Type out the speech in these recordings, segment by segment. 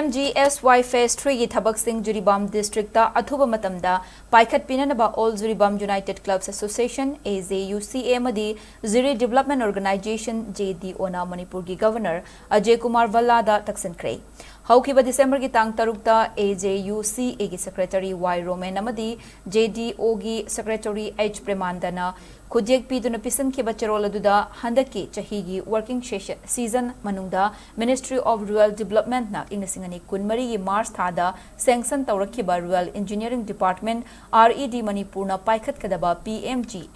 Pmgsy Phase 3 की Thabak Jiribam District da Athuba Matam da Paikhatpinaba All Jiribam United Clubs Association AJUCA amadi Ziri Development Organization JD Ona Manipur ki Governor Ajay Kumar Valla da Taksinkhre Haukiba December ki tang taruk da AJUCA ki Secretary Y Roman amadi JDO ki Secretary H Premandana Kujek Piduna Pisan ki Bacharol aduda handaki chahigi working season manungda Ministry of Rural Development na Ingasingani Kunmari ki March thada sanction tawrakiba Rural Engineering Department RED Manipur na Paikhatpinaba Pmgsy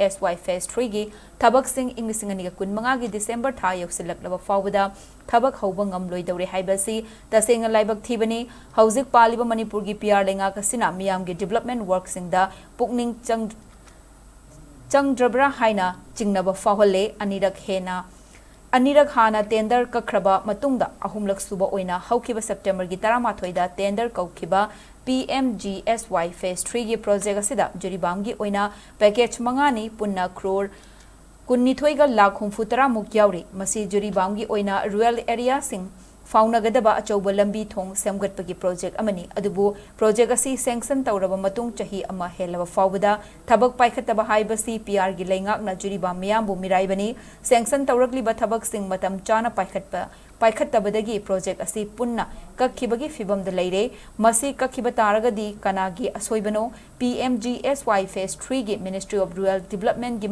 Phase 3 ki Thabak Ingasingani Kunmanga ki December tha yoksilakaba fawda Thabak hauba ngamloi dawre haibasi tasenga laibak thibani hauzik paliba Manipur ki PR lenga kasina miyam ki development work singda pukning Drabra Haina Jingnaba Fahole Anirak Hana tender Kakraba Matunda Ahumlak Suba Oina Haukiba September Gitara Matoida tender Kaukiba Pmgsy Phase 3 gi project asida Jiribam gi oina package mangani punna crore Kunnithoiga lakh humfutara muk yauri masi Jiribam gi oina rural area sing Faunagadaba Achauba Lambi Thong Semgatpagi project amani adubu project asi sanction tawraba matung chahi ama helaba fawda Thabak Paikhataba haibasi PR gi lengak na Jiribam miyambu miraibani sanction tawrakliba Thabak sing matam chana Paikhattabadagi project asi punna kakhibagi fibam da leire masi kakhiba taragadi kanagi asoibano Pmgsy Phase 3 gi Ministry of Rural Development gi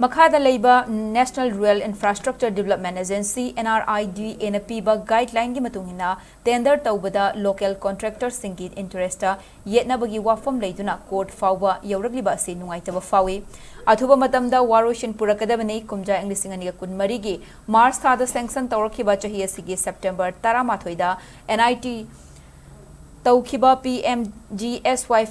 Makhada Leiba National Rural Infrastructure Development Agency NRID NPBA guideline gi matungina tender tawbada local contractors singi interesta yetnabagi wafam leiduna court fawba yauragliba si nungaitaba fawi Athuba matamda waroshin purakadabani kumja inglisingani kunmari gi March thada sanction tawrakiba chahi asigi September 13 da NIT Taukiba Pmgsy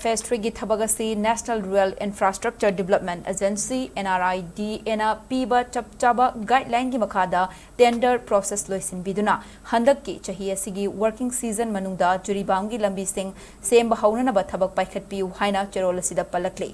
Phase 3 gi Thabagasi National Rural Infrastructure Development Agency NRID ena piba chapchaba guideline gi makhada tender process loisin biduna handakki chahi asigi working season manungda Jiribam gi lambi sing semba haunana ba thabak paikhatpiu haina cherol asida palakle